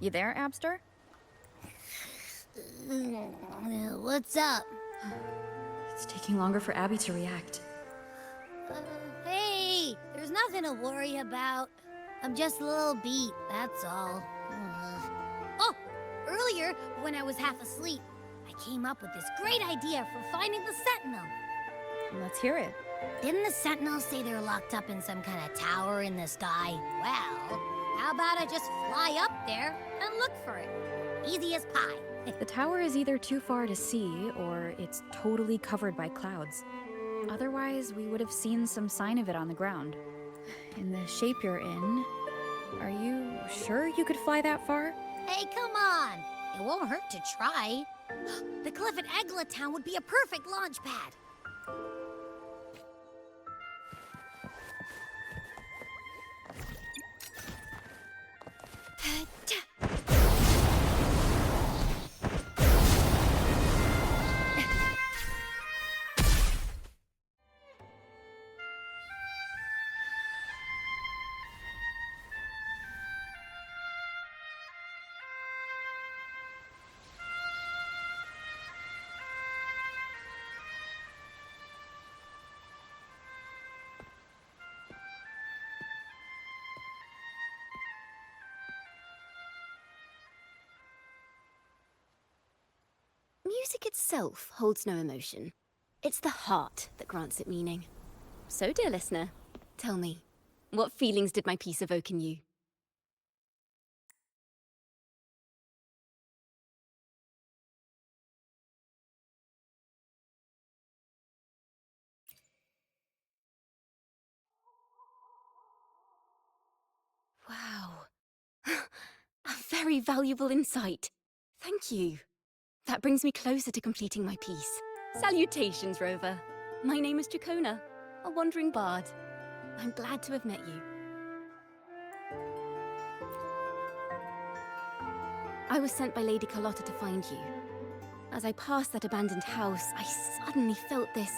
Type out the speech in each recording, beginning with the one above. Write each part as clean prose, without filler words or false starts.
You there, Abster? What's up? It's taking longer for Abby to react. Hey, there's nothing to worry about. I'm just a little beat, that's all. Oh, earlier, when I was half asleep, I came up with this great idea for finding the Sentinel. Let's hear it. Didn't the Sentinels say they're locked up in some kind of tower in the sky? Well, how about I just fly up there and look for it? Easy as pie. The tower is either too far to see, or it's totally covered by clouds. Otherwise, we would have seen some sign of it on the ground. In the shape you're in, are you sure you could fly that far? Hey, come on! It won't hurt to try. The cliff at Egla Town would be a perfect launch pad. Music itself holds no emotion. It's the heart that grants it meaning. So, dear listener, tell me, what feelings did my piece evoke in you? Wow. A very valuable insight. Thank you. That brings me closer to completing my piece. Salutations, Rover. My name is Jacona, a wandering bard. I'm glad to have met you. I was sent by Lady Carlotta to find you. As I passed that abandoned house, I suddenly felt this,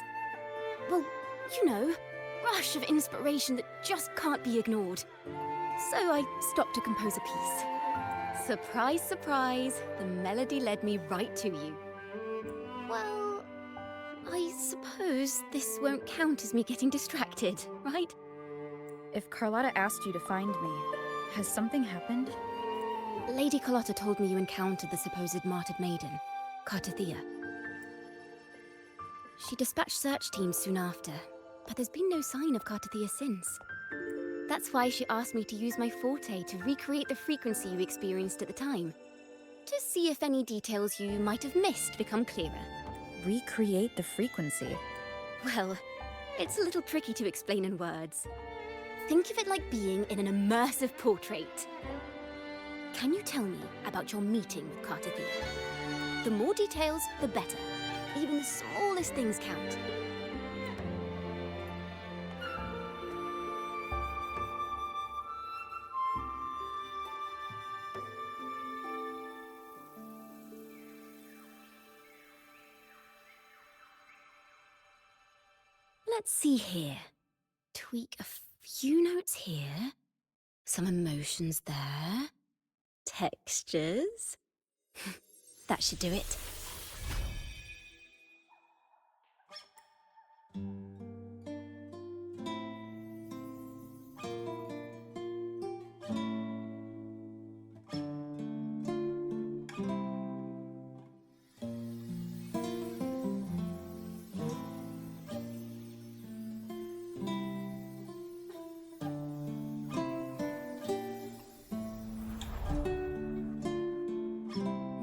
well, you know, rush of inspiration that just can't be ignored. So I stopped to compose a piece. Surprise, surprise, the melody led me right to you. Well, I suppose this won't count as me getting distracted, right? If Carlotta asked you to find me, has something happened? Lady Carlotta told me you encountered the supposed martyred maiden, Cartathea. She dispatched search teams soon after, but there's been no sign of Cartathea since. That's why she asked me to use my forte to recreate the frequency you experienced at the time, to see if any details you might have missed become clearer. Recreate the frequency? Well, it's a little tricky to explain in words. Think of it like being in an immersive portrait. Can you tell me about your meeting with Cartathea? The more details, the better. Even the smallest things count. Let's see here. Tweak a few notes here. Some emotions there. Textures. That should do it.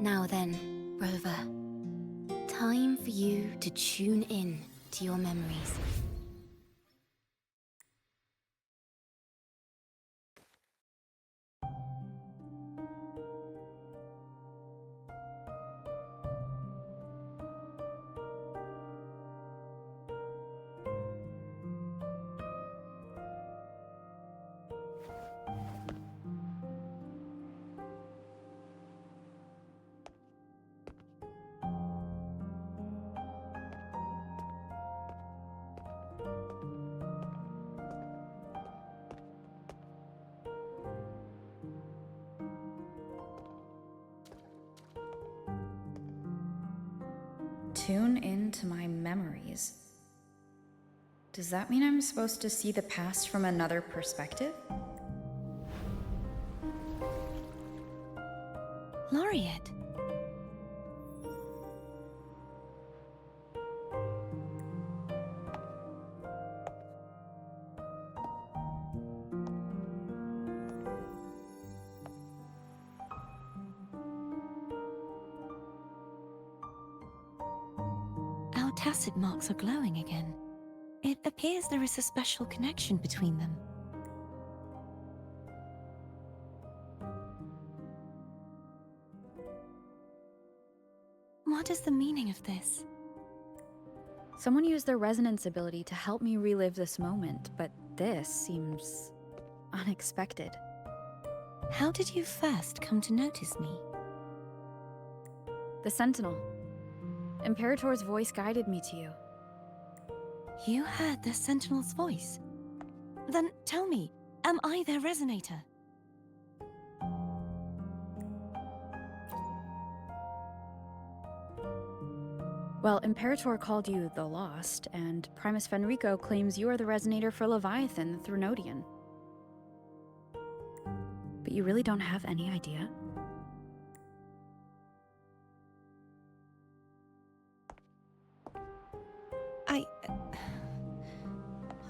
Now then, Rover. Time for you to tune in to your memories. Tune into my memories. Does that mean I'm supposed to see the past from another perspective? Laureate. Our tacit marks are glowing again. It appears there is a special connection between them. What is the meaning of this? Someone used their resonance ability to help me relive this moment, but this seems unexpected. How did you first come to notice me? The Sentinel. Imperator's voice guided me to you. You heard the Sentinel's voice? Then tell me, am I their resonator? Well, Imperator called you the Lost, and Primus Fenrico claims you are the resonator for Leviathan, the Threnodian. But you really don't have any idea?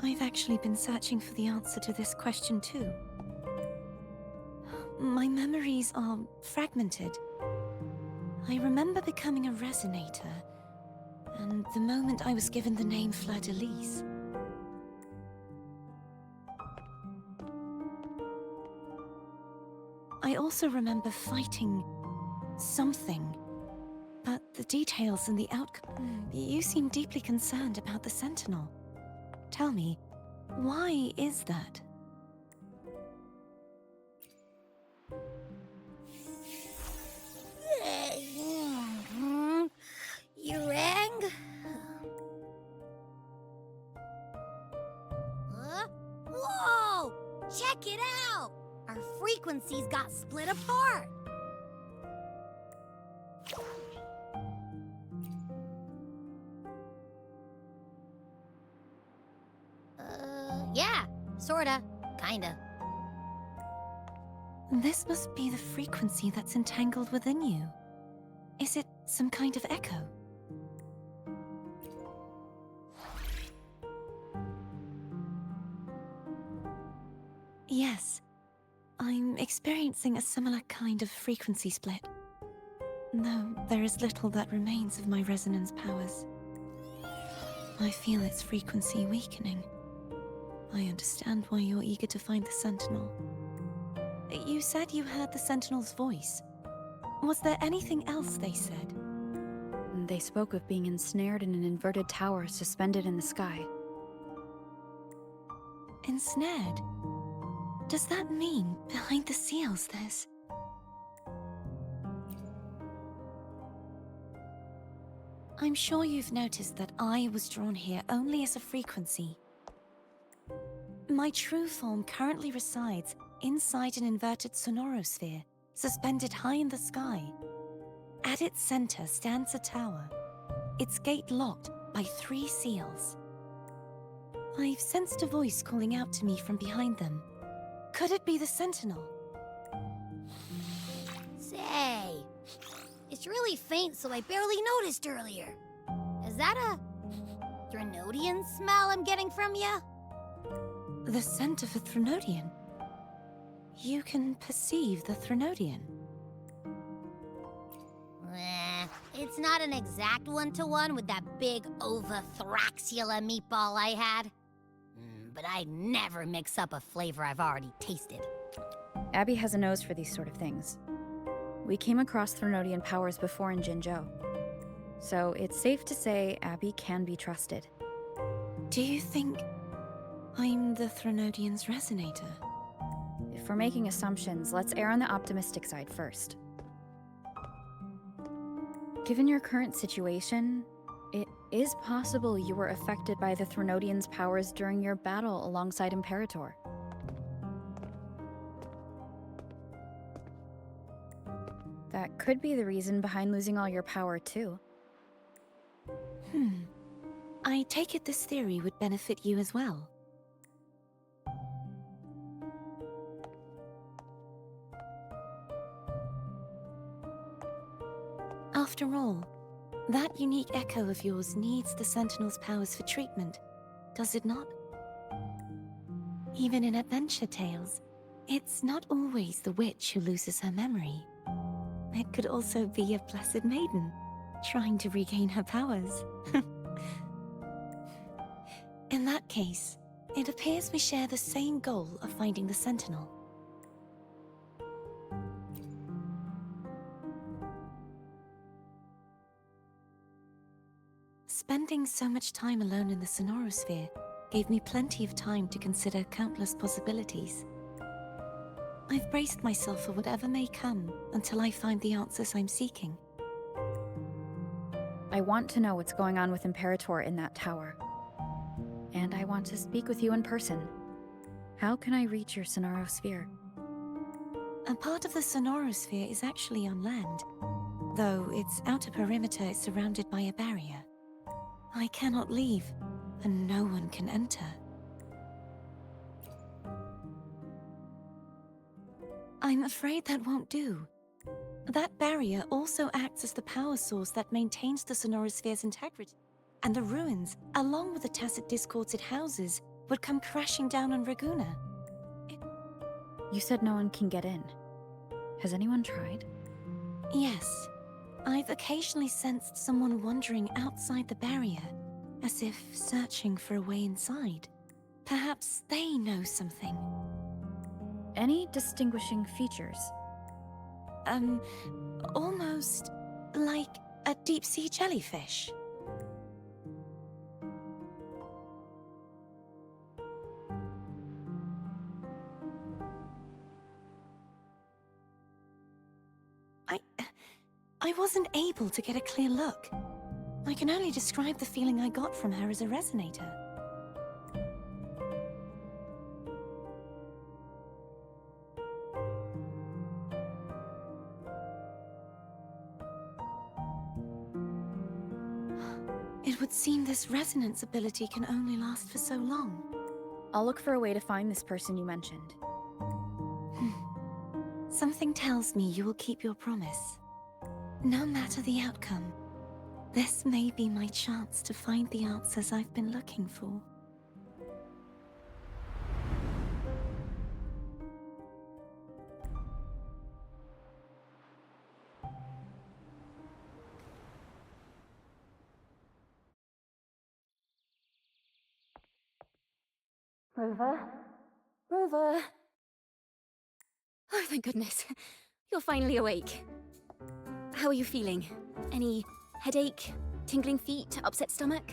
I've actually been searching for the answer to this question too. My memories are fragmented. I remember becoming a resonator, and the moment I was given the name Fleur-de-Lis. I also remember fighting something, but the details and the outcome... You seem deeply concerned about the Sentinel. Tell me, why is that? You rang? Whoa! Check it out! Our frequencies got split apart. Yeah, sorta, kinda. This must be the frequency that's entangled within you. Is it some kind of echo? Yes, I'm experiencing a similar kind of frequency split. Though there is little that remains of my resonance powers. I feel its frequency weakening. I understand why you're eager to find the Sentinel. You said you heard the Sentinel's voice. Was there anything else they said? They spoke of being ensnared in an inverted tower suspended in the sky. Ensnared? Does that mean behind the seals there's... I'm sure you've noticed that I was drawn here only as a frequency. My true form currently resides inside an inverted sonorosphere, suspended high in the sky. At its center stands a tower, its gate locked by 3 seals. I've sensed a voice calling out to me from behind them. Could it be the Sentinel? Say, it's really faint, so I barely noticed earlier. Is that a Threnodian smell I'm getting from you? The scent of a Threnodian? You can perceive the Threnodian? It's not an exact one-to-one with that big Ovathraxula meatball I had. But I never mix up a flavor I've already tasted. Abby has a nose for these sort of things. We came across Threnodian powers before in Jinzhou. So it's safe to say Abby can be trusted. Do you think I'm the Threnodian's resonator? If we're making assumptions, let's err on the optimistic side first. Given your current situation, it is possible you were affected by the Threnodian's powers during your battle alongside Imperator. That could be the reason behind losing all your power, too. I take it this theory would benefit you as well. After all, that unique echo of yours needs the Sentinel's powers for treatment, does it not? Even in adventure tales, it's not always the witch who loses her memory. It could also be a blessed maiden, trying to regain her powers. In that case, it appears we share the same goal of finding the Sentinel. Spending so much time alone in the Sonorosphere gave me plenty of time to consider countless possibilities. I've braced myself for whatever may come until I find the answers I'm seeking. I want to know what's going on with Imperator in that tower. And I want to speak with you in person. How can I reach your Sonorosphere? A part of the Sonorosphere is actually on land, though its outer perimeter is surrounded by a barrier. I cannot leave, and no one can enter. I'm afraid that won't do. That barrier also acts as the power source that maintains the Sonorosphere's integrity, and the ruins, along with the tacit discords it houses, would come crashing down on Raguna. You said no one can get in. Has anyone tried? Yes. I've occasionally sensed someone wandering outside the barrier, as if searching for a way inside. Perhaps they know something. Any distinguishing features? Almost like a deep-sea jellyfish. I wasn't able to get a clear look. I can only describe the feeling I got from her as a resonator. It would seem this resonance ability can only last for so long. I'll look for a way to find this person you mentioned. Something tells me you will keep your promise. No matter the outcome, this may be my chance to find the answers I've been looking for. Rover? Rover! Oh, thank goodness. You're finally awake. How are you feeling? Any headache, tingling feet, upset stomach?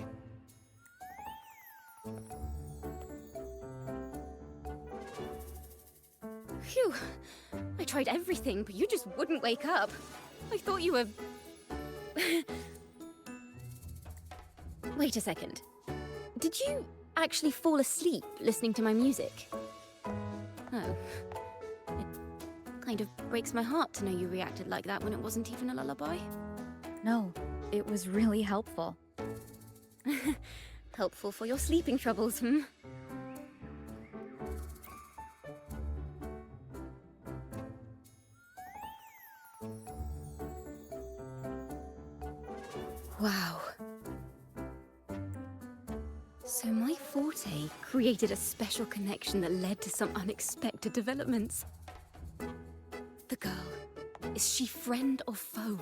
Phew. I tried everything, but you just wouldn't wake up. I thought you were... Wait a second. Did you actually fall asleep listening to my music? Oh. It kind of breaks my heart to know you reacted like that when it wasn't even a lullaby. No, it was really helpful. Helpful for your sleeping troubles, hmm? Wow. So my forte created a special connection that led to some unexpected developments. The girl, is she friend or foe?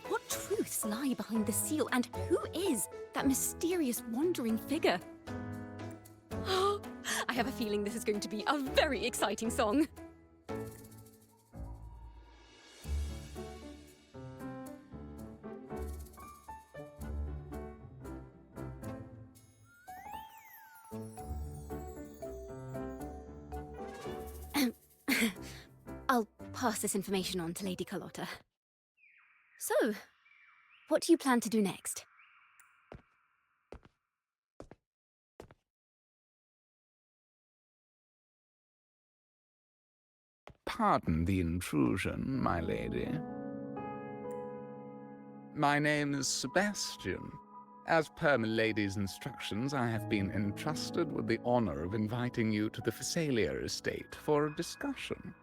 What truths lie behind the seal, and who is that mysterious wandering figure? I have a feeling this is going to be a very exciting song. I'll pass this information on to Lady Carlotta. So, what do you plan to do next? Pardon the intrusion, my lady. My name is Sebastian, As per milady's instructions, I have been entrusted with the honor of inviting you to the Phasalia estate for a discussion.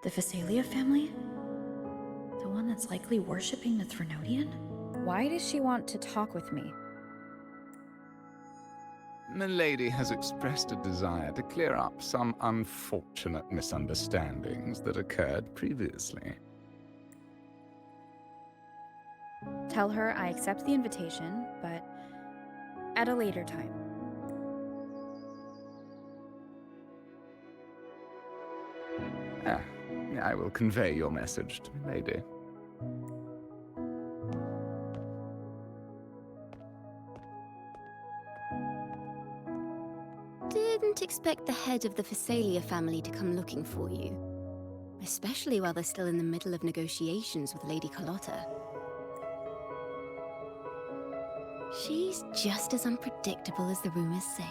The Phasalia family? The one that's likely worshipping the Threnodian? Why does she want to talk with me? Milady has expressed a desire to clear up some unfortunate misunderstandings that occurred previously. Tell her I accept the invitation, but at a later time. Ah, I will convey your message to Milady. Didn't expect the head of the Phasalia family to come looking for you. Especially while they're still in the middle of negotiations with Lady Carlotta. She's just as unpredictable as the rumors say.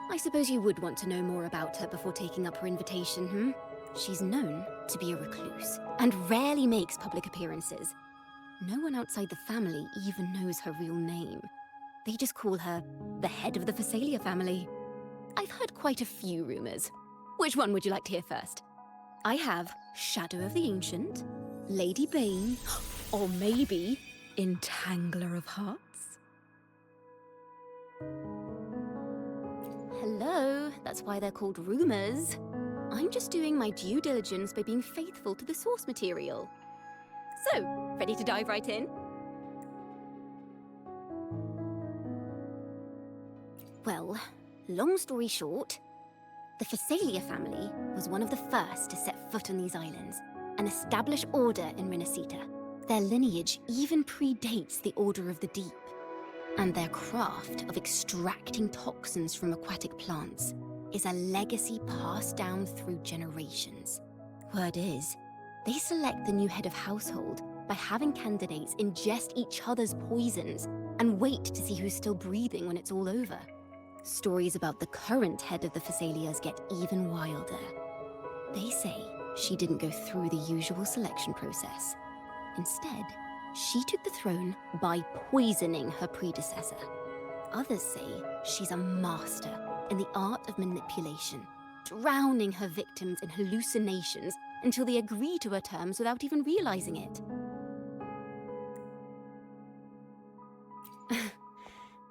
I suppose you would want to know more about her before taking up her invitation, hmm? She's known to be a recluse, and rarely makes public appearances. No one outside the family even knows her real name. They just call her the head of the Phasalia family. I've heard quite a few rumors. Which one would you like to hear first? I have Shadow of the Ancient, Lady Bane, or maybe Entangler of Hearts? Hello, that's why they're called rumors. I'm just doing my due diligence by being faithful to the source material. So, ready to dive right in? Well, long story short, the Phasalia family was one of the first to set foot on these islands and establish order in Renacita. Their lineage even predates the Order of the Deep, and their craft of extracting toxins from aquatic plants is a legacy passed down through generations. Word is, they select the new head of household by having candidates ingest each other's poisons and wait to see who's still breathing when it's all over. Stories about the current head of the Phasalias get even wilder. They say she didn't go through the usual selection process. Instead, she took the throne by poisoning her predecessor. Others say she's a master in the art of manipulation, drowning her victims in hallucinations until they agree to her terms without even realizing it.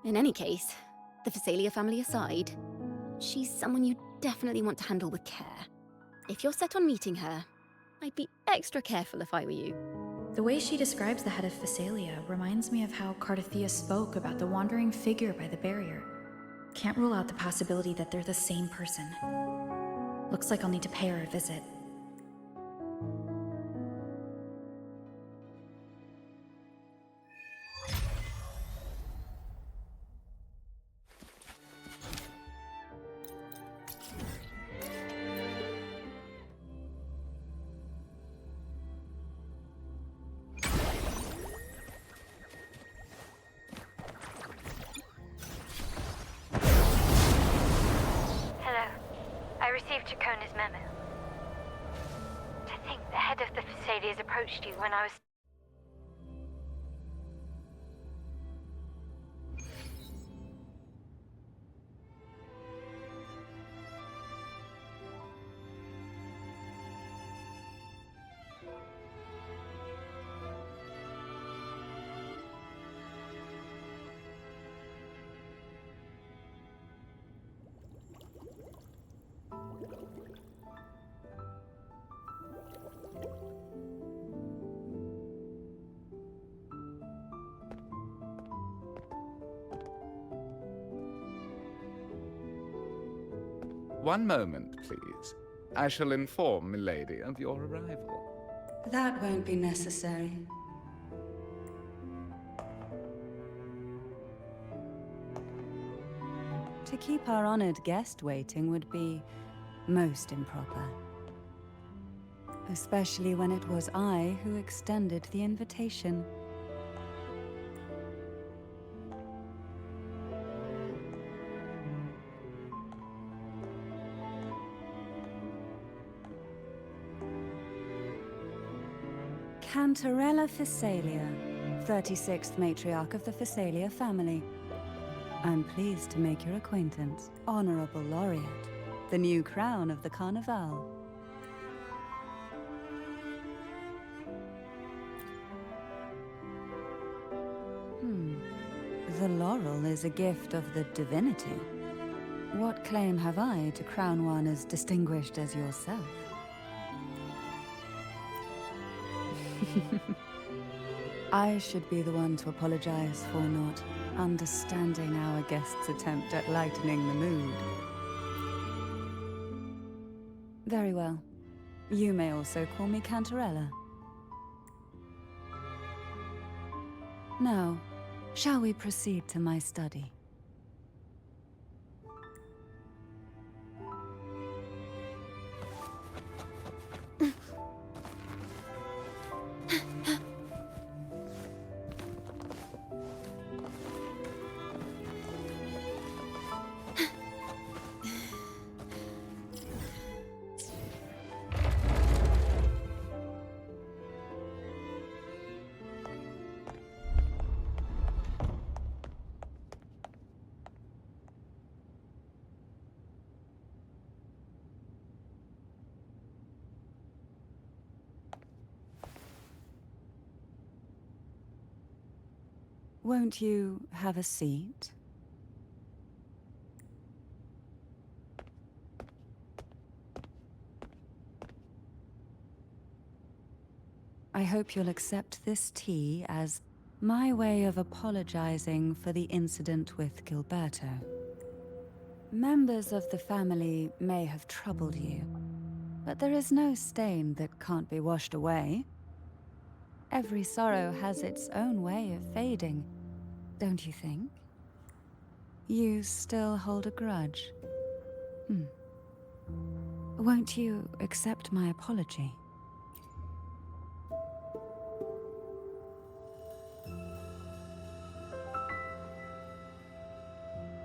In any case, the Phasalia family aside, she's someone you definitely want to handle with care. If you're set on meeting her, I'd be extra careful if I were you. The way she describes the head of Phasalia reminds me of how Cardathia spoke about the wandering figure by the barrier. Can't rule out the possibility that they're the same person. Looks like I'll need to pay her a visit. I received Chacona's memo. To think the head of the Phasalias approached you when I was... One moment, please. I shall inform Milady of your arrival. That won't be necessary. To keep our honored guest waiting would be most improper. Especially when it was I who extended the invitation. Cantarella Phasalia, 36th matriarch of the Phasalia family. I'm pleased to make your acquaintance, Honorable Laureate, the new crown of the Carnival. The laurel is a gift of the divinity. What claim have I to crown one as distinguished as yourself? I should be the one to apologize for not understanding our guest's attempt at lightening the mood. Very well. You may also call me Cantarella. Now, shall we proceed to my study? Won't you have a seat? I hope you'll accept this tea as my way of apologizing for the incident with Gilberto. Members of the family may have troubled you, but there is no stain that can't be washed away. Every sorrow has its own way of fading, don't you think? You still hold a grudge? Won't you accept my apology?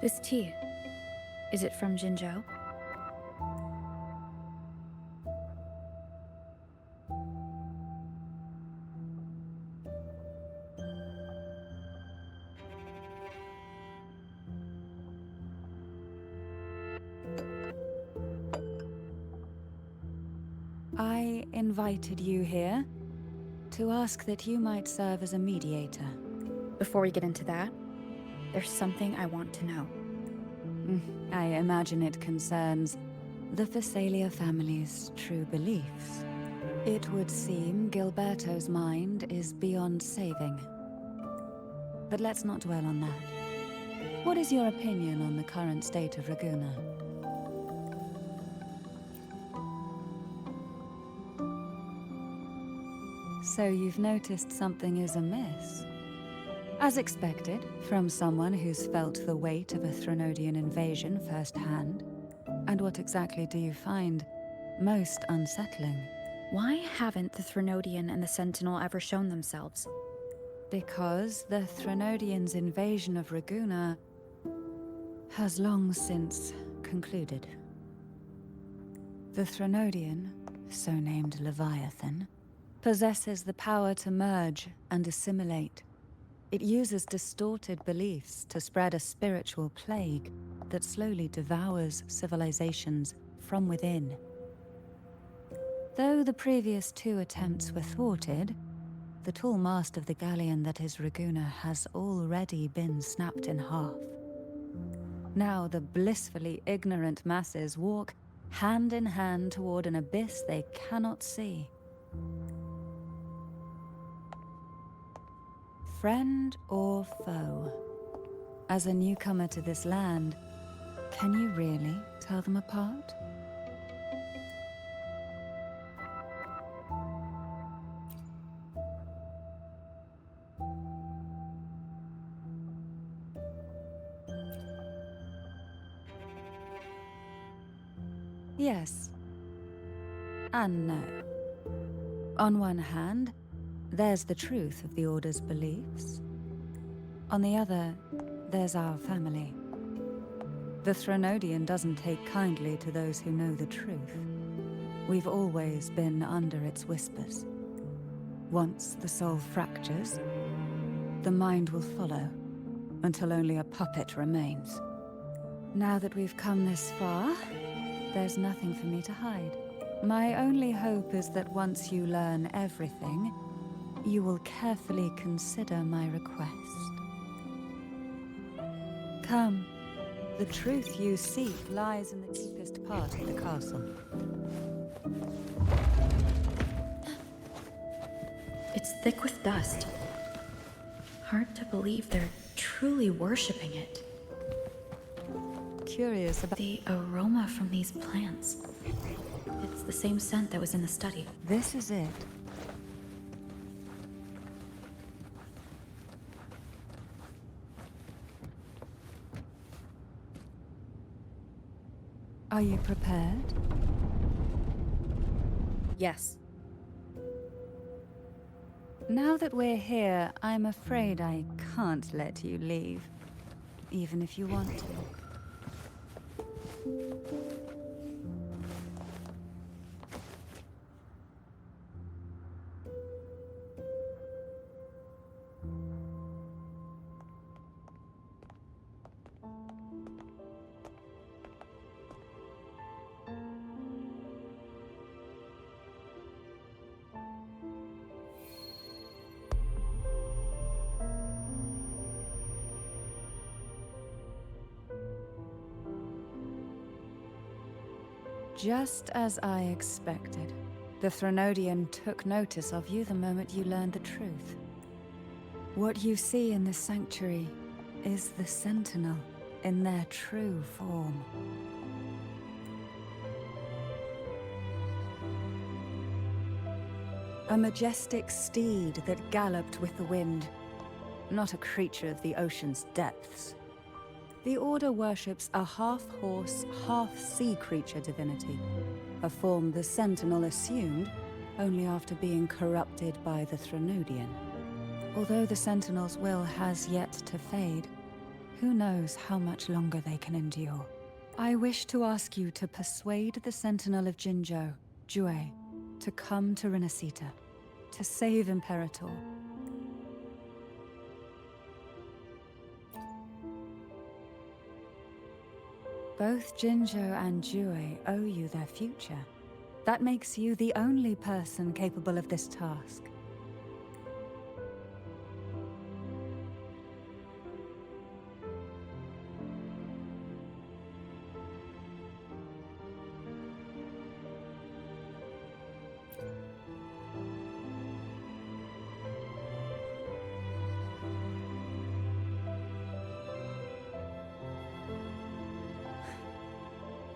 This tea, is it from Jinzhou? I invited you here to ask that you might serve as a mediator. Before we get into that, there's something I want to know. I imagine it concerns the Phasalia family's true beliefs. It would seem Gilberto's mind is beyond saving. But let's not dwell on that. What is your opinion on the current state of Raguna? So you've noticed something is amiss? As expected, from someone who's felt the weight of a Threnodian invasion firsthand. And what exactly do you find most unsettling? Why haven't the Threnodian and the Sentinel ever shown themselves? Because the Threnodians' invasion of Raguna has long since concluded. The Threnodian, so named Leviathan, possesses the power to merge and assimilate. It uses distorted beliefs to spread a spiritual plague that slowly devours civilizations from within. Though the previous two attempts were thwarted, the tall mast of the galleon that is Raguna has already been snapped in half. Now the blissfully ignorant masses walk hand in hand toward an abyss they cannot see. Friend or foe? As a newcomer to this land, can you really tell them apart? Yes. And no. On one hand, there's the truth of the Order's beliefs. On the other, there's our family. The Threnodian doesn't take kindly to those who know the truth. We've always been under its whispers. Once the soul fractures, the mind will follow, until only a puppet remains. Now that we've come this far, there's nothing for me to hide. My only hope is that once you learn everything, you will carefully consider my request. Come. The truth you seek lies in the deepest part of the castle. It's thick with dust. Hard to believe they're truly worshipping it. Curious about The aroma from these plants. It's the same scent that was in the study. this is it. Are you prepared? Yes. Now that we're here, I'm afraid I can't let you leave, even if you want to. Just as I expected, the Threnodian took notice of you the moment you learned the truth. What you see in this sanctuary is the Sentinel in their true form. A majestic steed that galloped with the wind, not a creature of the ocean's depths. The Order worships a half-horse, half-sea creature divinity, a form the Sentinel assumed only after being corrupted by the Threnodian. Although the Sentinel's will has yet to fade, who knows how much longer they can endure. I wish to ask you to persuade the Sentinel of Jinzhou, Jue, to come to Renacita, to save Imperator. Both Jinzhou and Jue owe you their future. That makes you the only person capable of this task.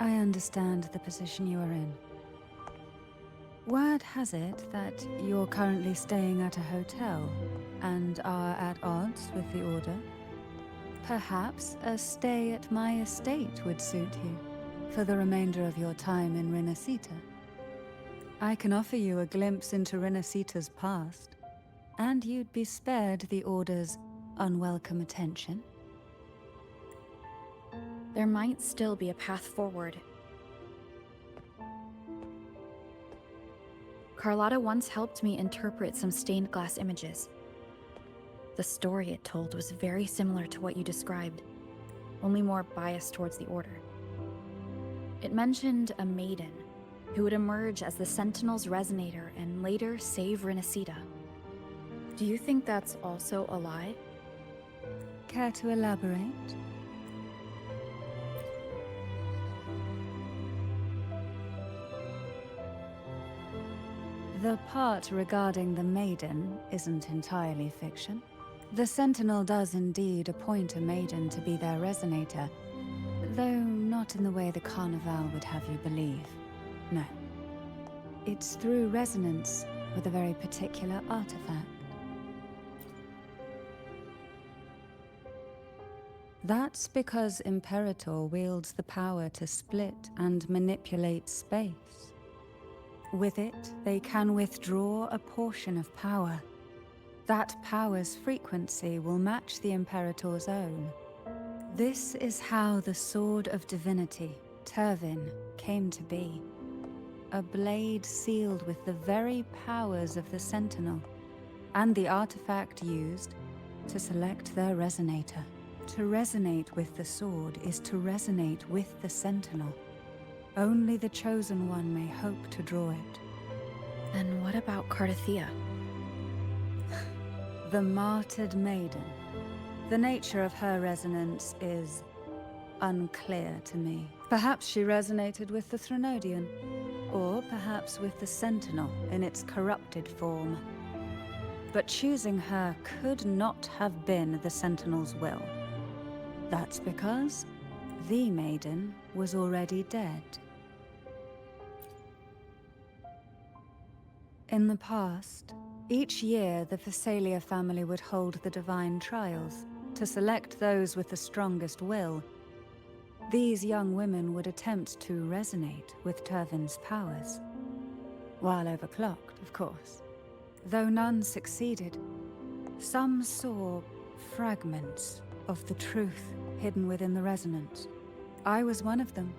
I understand the position you are in. Word has it that you're currently staying at a hotel and are at odds with the Order. Perhaps a stay at my estate would suit you for the remainder of your time in Renacita. I can offer you a glimpse into Renacita's past, and you'd be spared the Order's unwelcome attention. There might still be a path forward. Carlotta once helped me interpret some stained glass images. The story it told was very similar to what you described, only more biased towards the Order. It mentioned a maiden who would emerge as the Sentinel's resonator and later save Renacita. Do you think that's also a lie? Care to elaborate? The part regarding the maiden isn't entirely fiction. The Sentinel does indeed appoint a maiden to be their resonator, though not in the way the Carnival would have you believe. No. It's through resonance with a very particular artifact. That's because Imperator wields the power to split and manipulate space. With it, they can withdraw a portion of power. That power's frequency will match the Imperator's own. This is how the Sword of Divinity, Turvin, came to be. A blade sealed with the very powers of the Sentinel. And the artifact used, to select their resonator. To resonate with the sword is to resonate with the sentinel. Only the chosen one may hope to draw it. Then what about Cardathia? The martyred maiden. The nature of her resonance is unclear to me. Perhaps she resonated with the Threnodian, or perhaps with the Sentinel in its corrupted form. But choosing her could not have been the Sentinel's will. That's because the maiden was already dead. In the past, each year the Phasalia family would hold the Divine Trials to select those with the strongest will. These young women would attempt to resonate with Turvin's powers. While overclocked, of course. Though none succeeded, some saw fragments of the truth hidden within the resonance. I was one of them.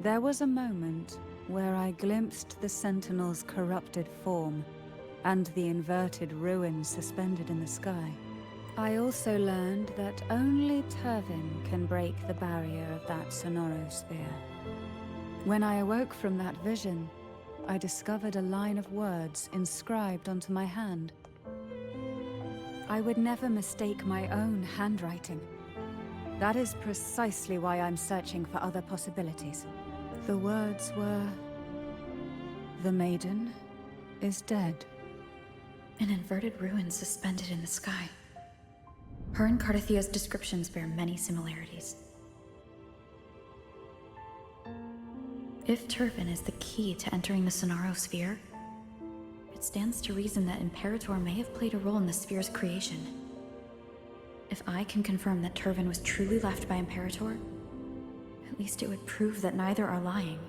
There was a moment where I glimpsed the Sentinel's corrupted form and the inverted ruins suspended in the sky. I also learned that only Turvin can break the barrier of that sonorosphere. When I awoke from that vision, I discovered a line of words inscribed onto my hand. I would never mistake my own handwriting. That is precisely why I'm searching for other possibilities. The words were, "The maiden is dead." An inverted ruin suspended in the sky. Her and Cardathia's descriptions bear many similarities. If Turvin is the key to entering the Sonaro sphere, it stands to reason that Imperator may have played a role in the sphere's creation. If I can confirm that Turvin was truly left by Imperator, at least it would prove that neither are lying.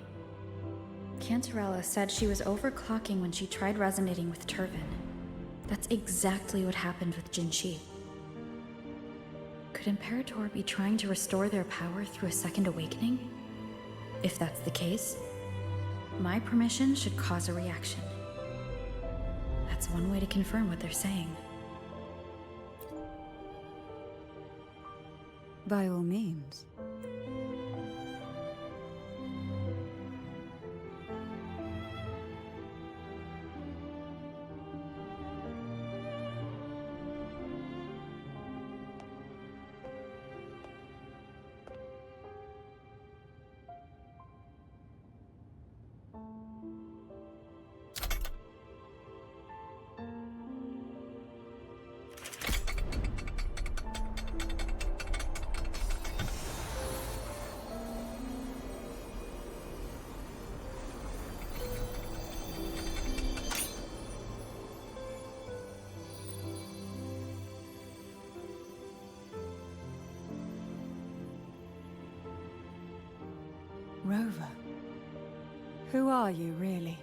Cantarella said she was overclocking when she tried resonating with Turvin. That's exactly what happened with Jinshi. Could Imperator be trying to restore their power through a second awakening? If that's the case, my permission should cause a reaction. That's one way to confirm what they're saying. By all means. Rover, who are you really?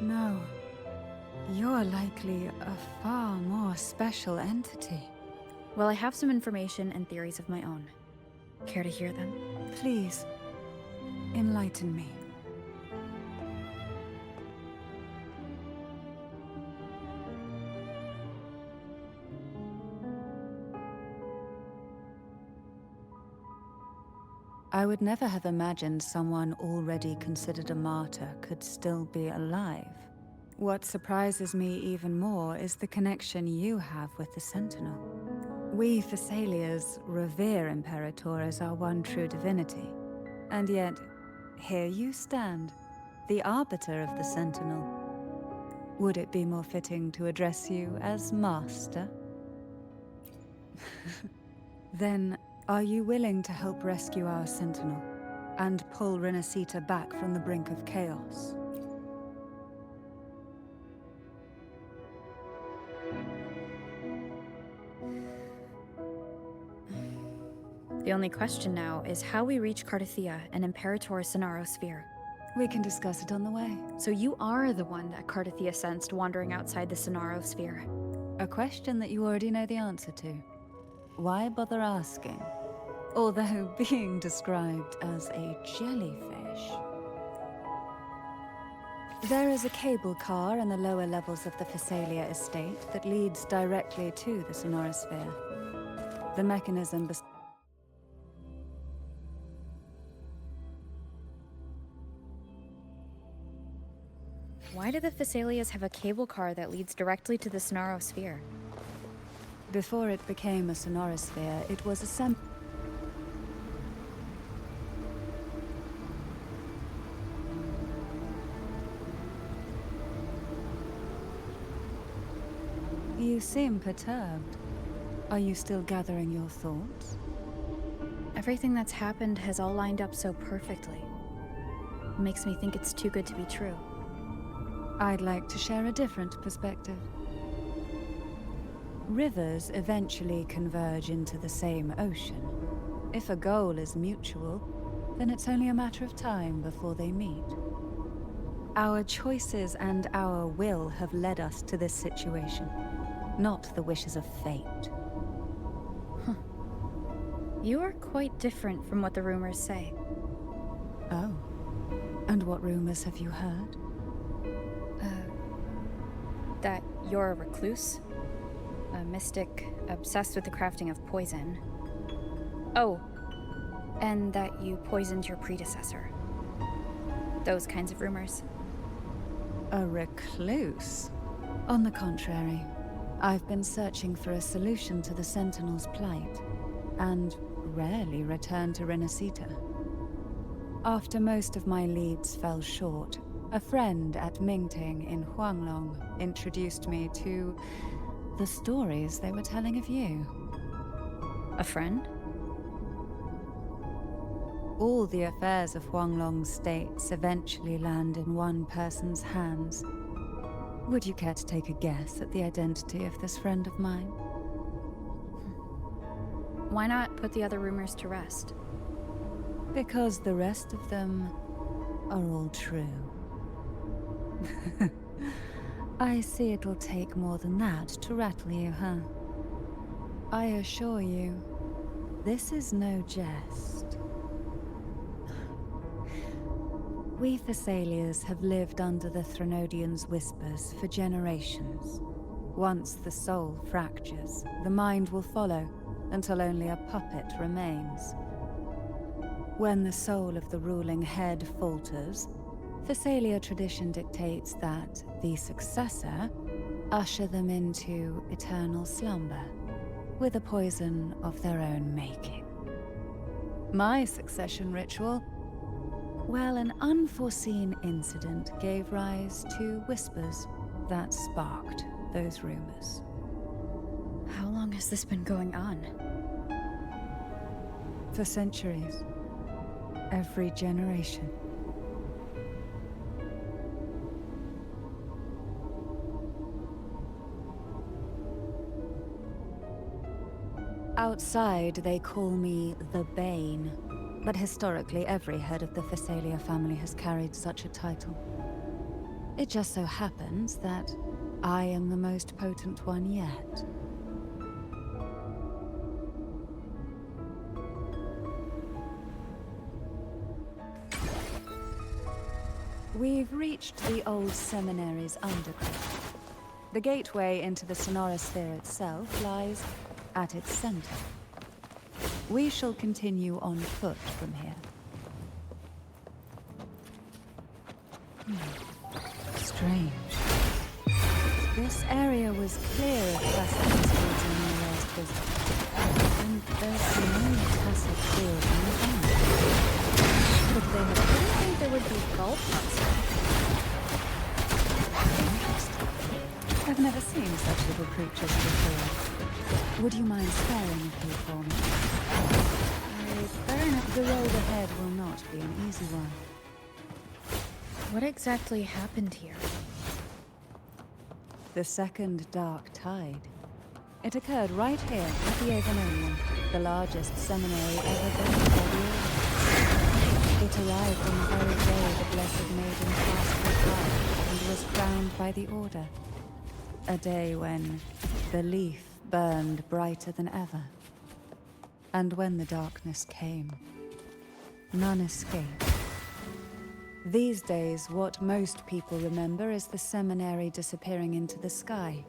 No, you're likely a far more special entity. Well, I have some information and theories of my own. Care to hear them? Please, enlighten me. I would never have imagined someone already considered a martyr could still be alive. What surprises me even more is the connection you have with the Sentinel. We Thessalians revere Imperator as our one true divinity. And yet, here you stand, the arbiter of the Sentinel. Would it be more fitting to address you as Master? Then, are you willing to help rescue our Sentinel and pull Renacita back from the brink of chaos? The only question now is how we reach Cardathia and Imperator's Sonaro sphere. We can discuss it on the way. So you are the one that Cardathia sensed wandering outside the Sonaro sphere. A question that you already know the answer to. Why bother asking? Although being described as a jellyfish. There is a cable car in the lower levels of the Phasalia estate that leads directly to the sonorosphere. The mechanism Why do the Phasalias have a cable car that leads directly to the sonorosphere? Before it became a sonorosphere, it was assembled. You seem perturbed. Are you still gathering your thoughts? Everything that's happened has all lined up so perfectly. It makes me think it's too good to be true. I'd like to share a different perspective. Rivers eventually converge into the same ocean. If a goal is mutual, then it's only a matter of time before they meet. Our choices and our will have led us to this situation, not the wishes of fate. You are quite different from what the rumors say. Oh. And what rumors have you heard? That you're a recluse? A mystic obsessed with the crafting of poison. Oh, and that you poisoned your predecessor. Those kinds of rumors. A recluse? On the contrary, I've been searching for a solution to the Sentinel's plight, and rarely return to Renacita. After most of my leads fell short, a friend at Mingting in Huanglong introduced me to the stories they were telling of you. A friend? All the affairs of Huanglong states eventually land in one person's hands. Would you care to take a guess at the identity of this friend of mine? Why not put the other rumors to rest? Because the rest of them are all true. I see it'll take more than that to rattle you, huh? I assure you, this is no jest. We Thessalians have lived under the Threnodians' whispers for generations. Once the soul fractures, the mind will follow, until only a puppet remains. When the soul of the ruling head falters, Thessalia tradition dictates that the successor usher them into eternal slumber, with a poison of their own making. My succession ritual, well, an unforeseen incident gave rise to whispers that sparked those rumors. How long has this been going on? For centuries. Every generation. Outside, they call me the Bane, but historically every head of the Phasalia family has carried such a title. It just so happens that I am the most potent one yet. We've reached the old seminary's undergrowth. The gateway into the sonorosphere itself lies at its center. We shall continue on foot from here. Strange. This area was clear of tacit discords in my last visit. And there's no tacit field in the ground. Could they have... I didn't think there would be golf Interesting. I've never seen such little creatures before. Would you mind sparing a few for me? Fair enough. The road ahead will not be an easy one. What exactly happened here? The second dark tide. It occurred right here at the Avenonium, the largest seminary ever built by the Order. It arrived on the very day the Blessed Maiden passed her path and was crowned by the Order. A day when the leaf burned brighter than ever. And when the darkness came, none escaped. These days, what most people remember is the seminary disappearing into the sky.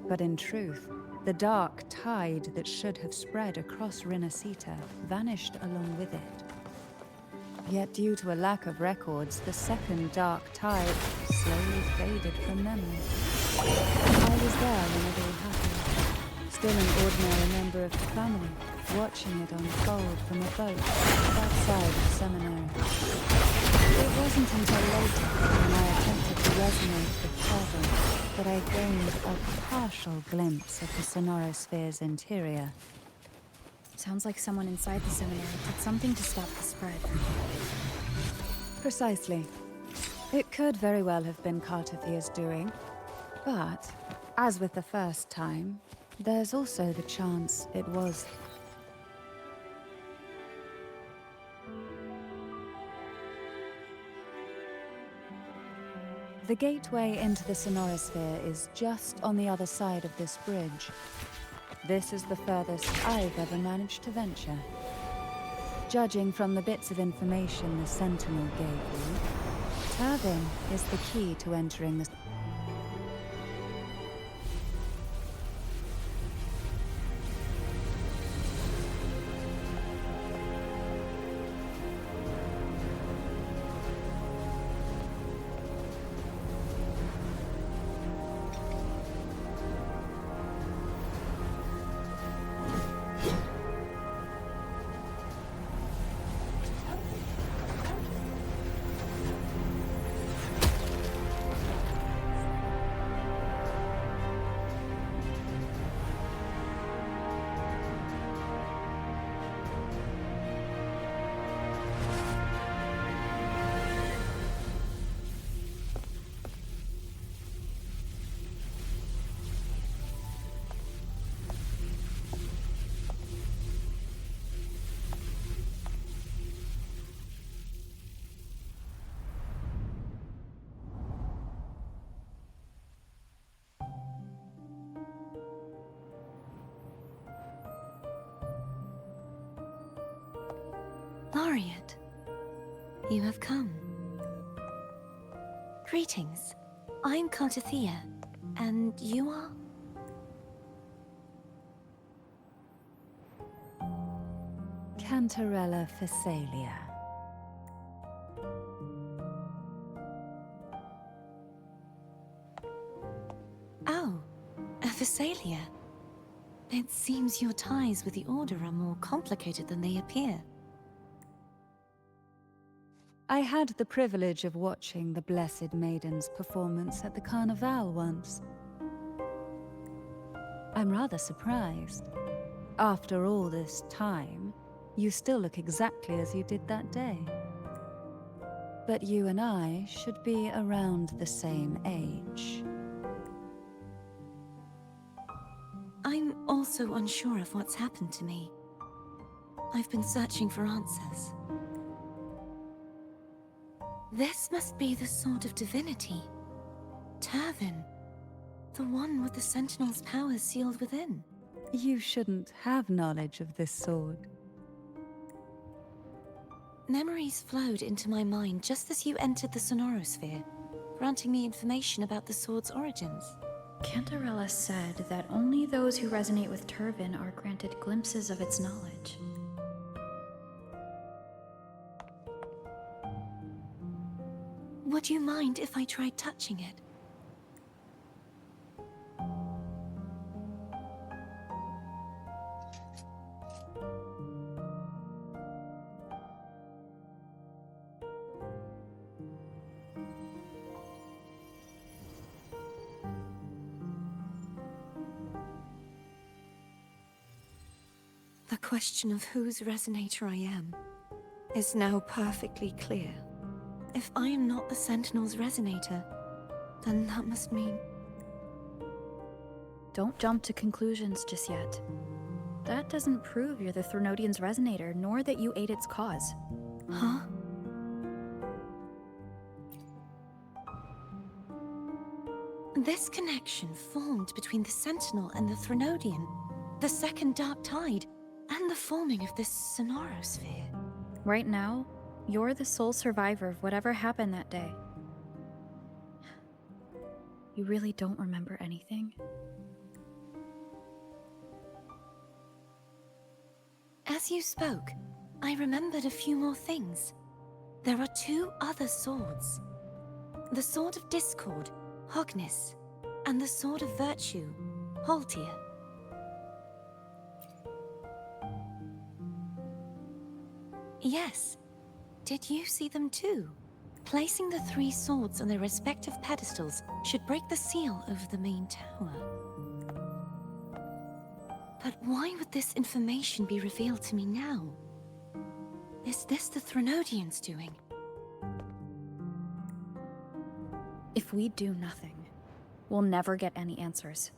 But in truth, the dark tide that should have spread across Rinascita vanished along with it. Yet due to a lack of records, the second dark tide slowly faded from memory. I was there when it all happened, still an ordinary member of the family, watching it unfold from a boat outside the seminary. It wasn't until later, when I attempted to resonate with Kevin, that I gained a partial glimpse of the Sonorosphere's interior. Sounds like someone inside the seminary did something to stop the spread. Precisely. It could very well have been Cartothia's doing, but, as with the first time, there's also the chance it was. The gateway into the Sonorosphere is just on the other side of this bridge. This is the furthest I've ever managed to venture. Judging from the bits of information the Sentinel gave you, Turvin is the key to entering the... Laureate, you have come. Greetings. I'm Cartothea, and you are? Cantarella Phasalia. Oh, a Phasalia. It seems your ties with the Order are more complicated than they appear. I had the privilege of watching the Blessed Maiden's performance at the Carnival once. I'm rather surprised. After all this time, you still look exactly as you did that day. But you and I should be around the same age. I'm also unsure of what's happened to me. I've been searching for answers. This must be the Sword of Divinity. Turvin. The one with the Sentinel's powers sealed within. You shouldn't have knowledge of this sword. Memories flowed into my mind just as you entered the Sonorosphere, granting me information about the sword's origins. Cantarella said that only those who resonate with Turvin are granted glimpses of its knowledge. Would you mind if I tried touching it? The question of whose resonator I am is now perfectly clear. If I am not the Sentinel's resonator, then that must mean... Don't jump to conclusions just yet. That doesn't prove you're the Threnodian's resonator, nor that you aid its cause. Huh? This connection formed between the Sentinel and the Threnodian, the second Dark Tide, and the forming of this Sonorosphere. Right now, You're the sole survivor of whatever happened that day. You really don't remember anything? As you spoke, I remembered a few more things. There are 2 other swords. The Sword of Discord, Hognis, and the Sword of Virtue, Haltir. Yes. Did you see them too? Placing the 3 swords on their respective pedestals should break the seal over the main tower. But why would this information be revealed to me now? Is this the Threnodians' doing? If we do nothing, we'll never get any answers.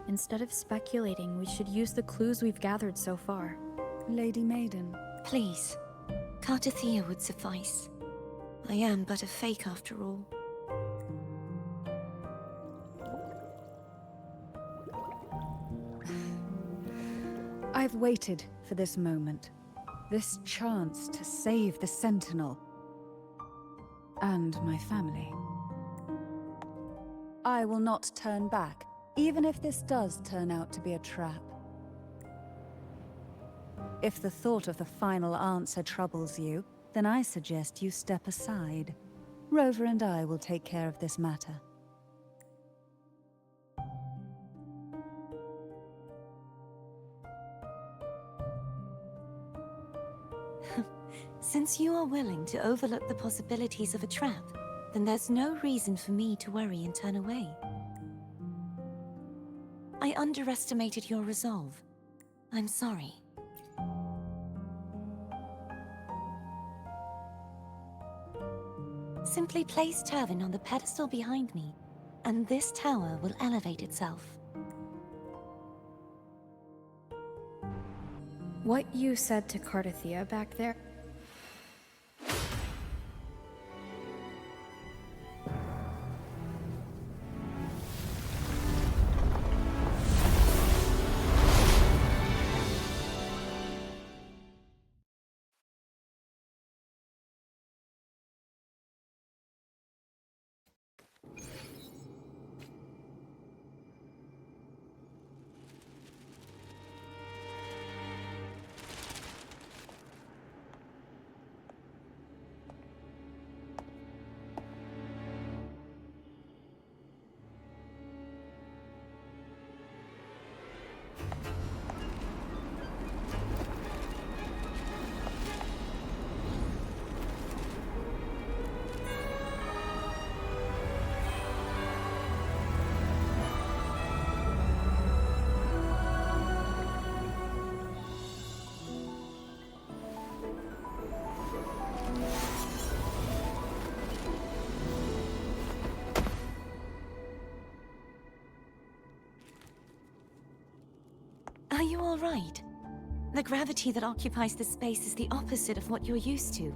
Instead of speculating, we should use the clues we've gathered so far. Lady Maiden. Please. Cartathea would suffice. I am but a fake after all. I've waited for this moment. This chance to save the Sentinel. And my family. I will not turn back, even if this does turn out to be a trap. If the thought of the final answer troubles you, then I suggest you step aside. Rover and I will take care of this matter. Since you are willing to overlook the possibilities of a trap, then there's no reason for me to worry and turn away. I underestimated your resolve. I'm sorry. Simply place Turvin on the pedestal behind me, and this tower will elevate itself. What you said to Cartathea back there? Are you all right? The gravity that occupies this space is the opposite of what you're used to.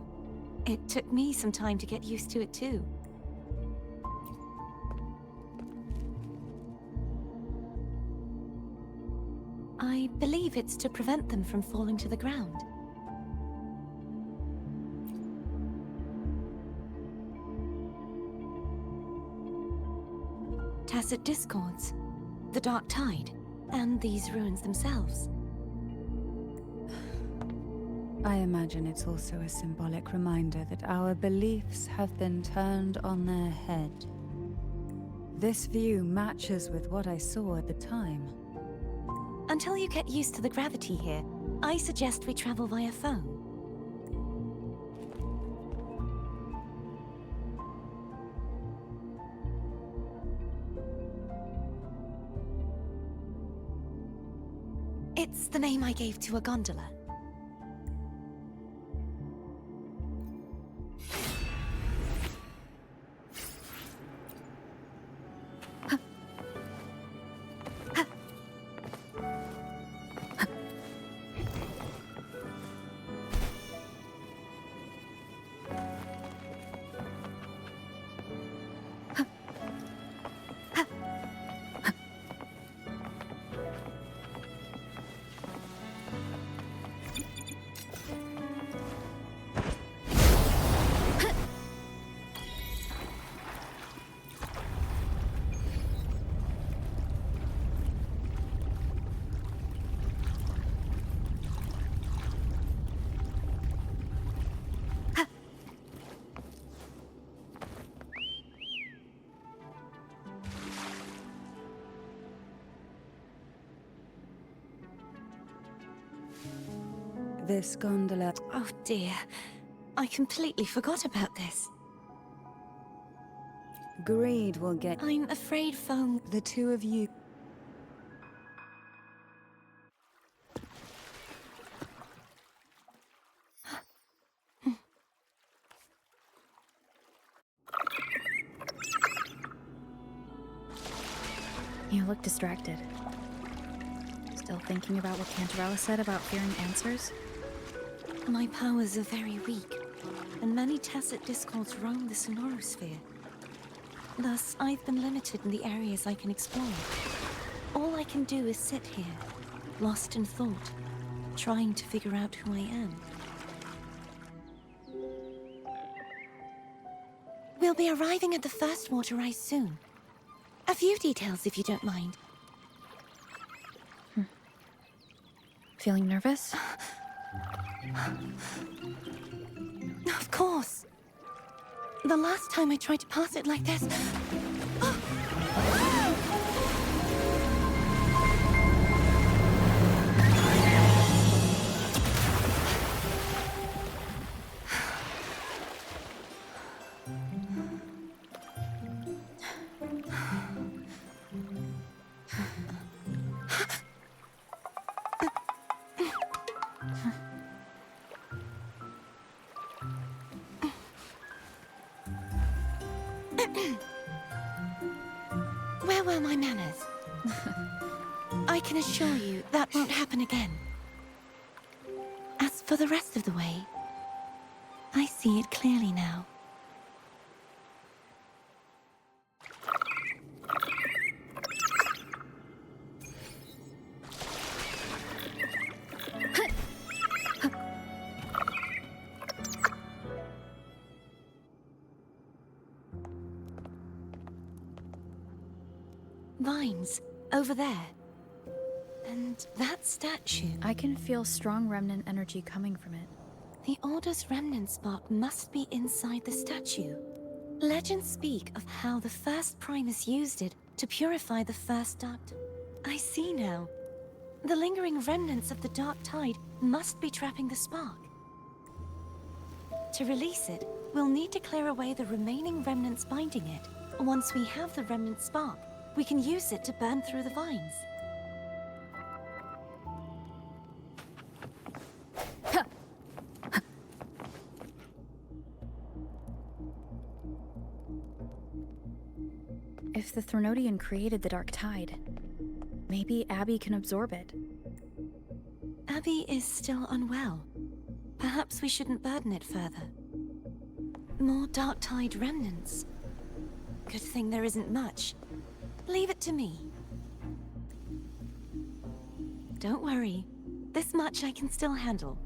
It took me some time to get used to it too. I believe it's to prevent them from falling to the ground. Tacit discords, the Dark Tide, and these ruins themselves. I imagine it's also a symbolic reminder that our beliefs have been turned on their head. This view matches with what I saw at the time. Until you get used to the gravity here, I suggest we travel via phone. It's the name I gave to a gondola. This gondola... Oh dear. I completely forgot about this. Greed will get I'm afraid foam... the two of you... You look distracted. Still thinking about what Cantarella said about fearing answers? My powers are very weak, and many tacit discords roam the sonorosphere. Thus, I've been limited in the areas I can explore. All I can do is sit here, lost in thought, trying to figure out who I am. We'll be arriving at the first water rise soon. A few details, if you don't mind. Feeling nervous? Of course. The last time I tried to pass it like this... Where were my manners? I can assure you that won't happen again. As for the rest of the way, I see it clearly now. Vines, over there. And that statue. I can feel strong remnant energy coming from it. The Order's remnant spark must be inside the statue. Legends speak of how the first Primus used it to purify the first Dark... I see now. The lingering remnants of the Dark Tide must be trapping the spark. To release it, we'll need to clear away the remaining remnants binding it. Once we have the remnant spark, we can use it to burn through the vines. If the Threnodian created the Dark Tide, maybe Abby can absorb it. Abby is still unwell. Perhaps we shouldn't burden it further. More Dark Tide remnants. Good thing there isn't much. Leave it to me. Don't worry. This much I can still handle.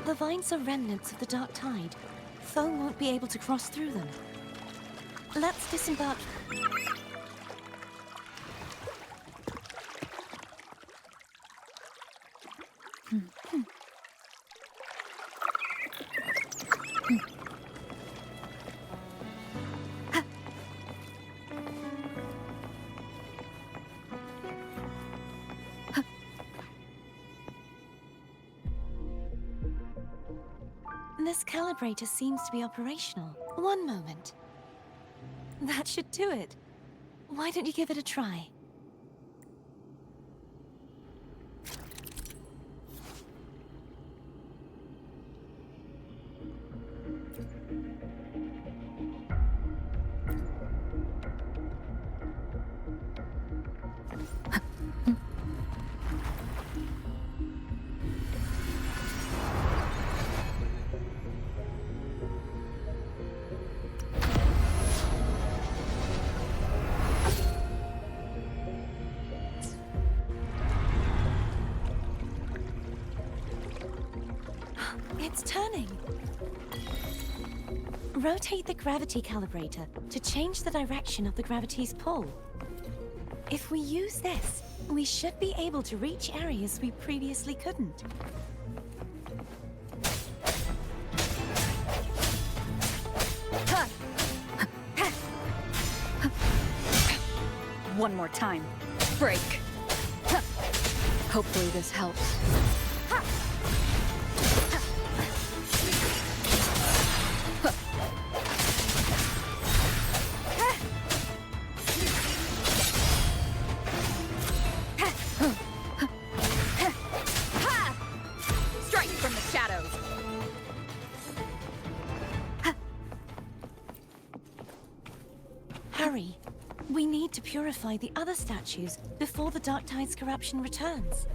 The vines are remnants of the Dark Tide. Foam won't be able to cross through them. Let's disembark. This calibrator seems to be operational. One moment. That should do it. Why don't you give it a try? It's turning. Rotate the gravity calibrator to change the direction of the gravity's pull. If we use this, we should be able to reach areas we previously couldn't. One more time. Break. Hopefully this helps. Strike from the shadows. Hurry. We need to purify the other statues before the Dark Tide's corruption returns.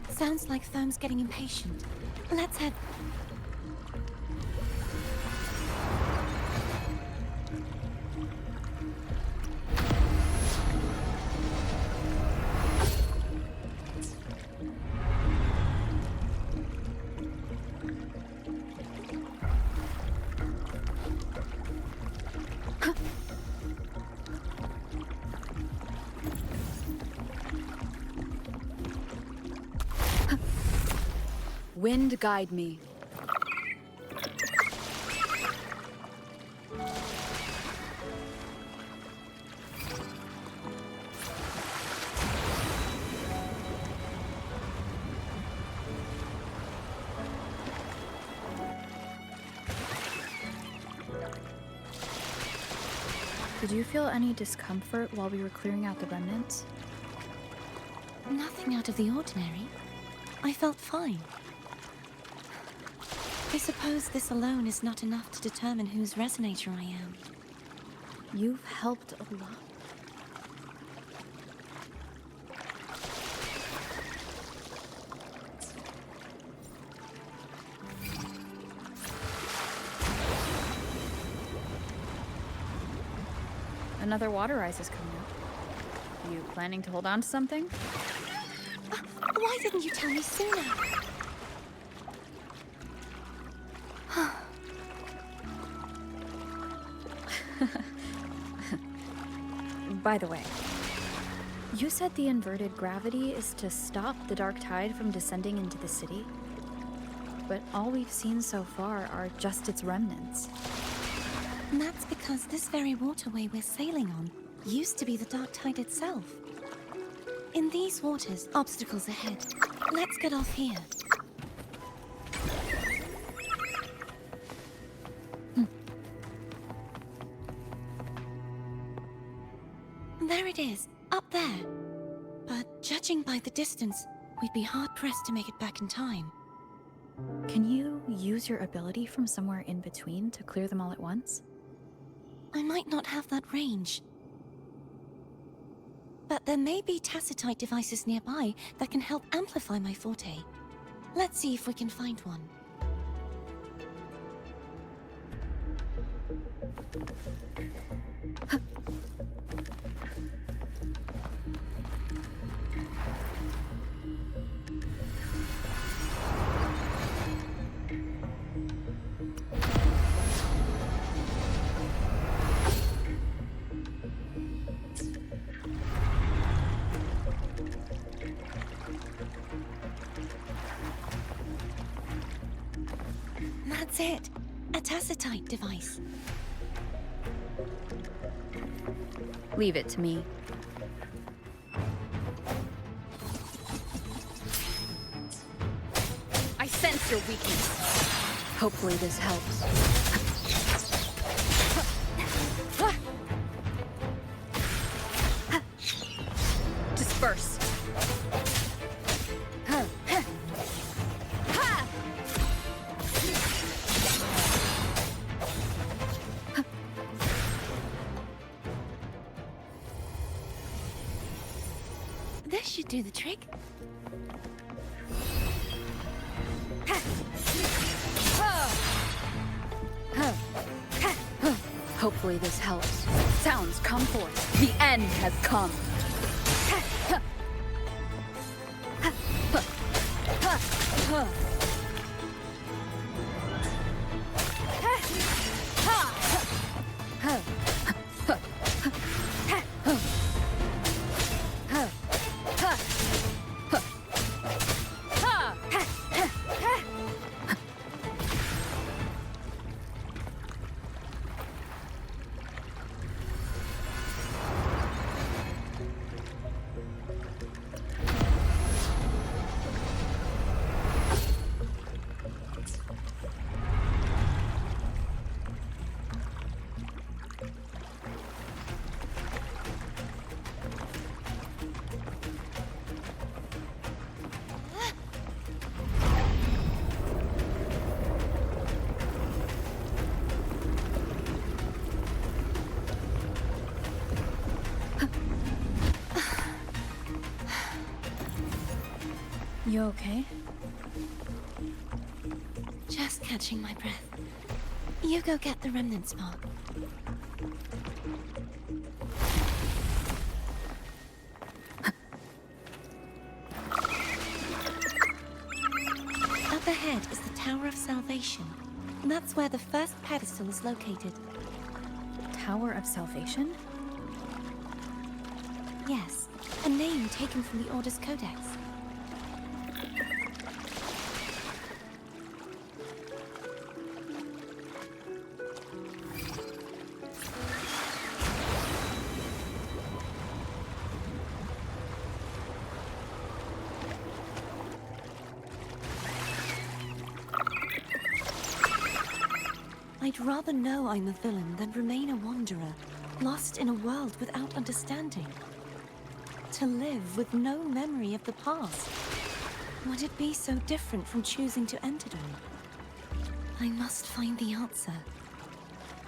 Sounds like Therm's getting impatient. Let's head... Wind guide me. Did you feel any discomfort while we were clearing out the remnants? Nothing out of the ordinary. I felt fine. I suppose this alone is not enough to determine whose resonator I am. You've helped a lot. Another water rise is coming up. You planning to hold on to something? Why didn't you tell me sooner? By the way, you said the inverted gravity is to stop the dark tide from descending into the city? But all we've seen so far are just its remnants. And that's because this very waterway we're sailing on used to be the dark tide itself. In these waters, obstacles ahead. Let's get off here. There it is, up there. But judging by the distance, we'd be hard-pressed to make it back in time. Can you use your ability from somewhere in between to clear them all at once? I might not have that range. But there may be tacitite devices nearby that can help amplify my forte. Let's see if we can find one. That's it. A tacitite device. Leave it to me. I sense your weakness. Hopefully this helps. Disperse. This should do the trick. Hopefully this helps. Sounds come forth. The end has come. You okay? Just catching my breath. You go get the remnant spark. Up ahead is the Tower of Salvation. That's where the first pedestal is located. Tower of Salvation? Yes, a name taken from the Order's Codex. I'd rather know I'm a villain than remain a wanderer, lost in a world without understanding. To live with no memory of the past. Would it be so different from choosing to enter them? I must find the answer.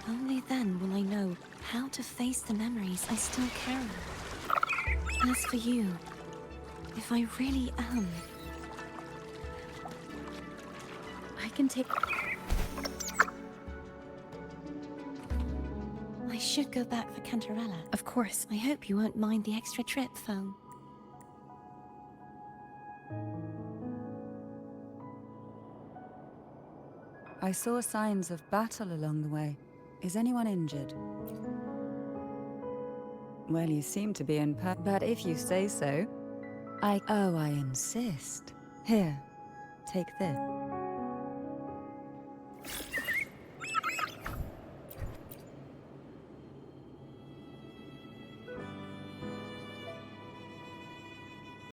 Only then will I know how to face the memories I still carry. As for you, if I really am... I can take... I should go back for Cantarella. Of course. I hope you won't mind the extra trip, phone. I saw signs of battle along the way. Is anyone injured? Well, you seem to be in but if you say so. Oh, I insist. Here, take this.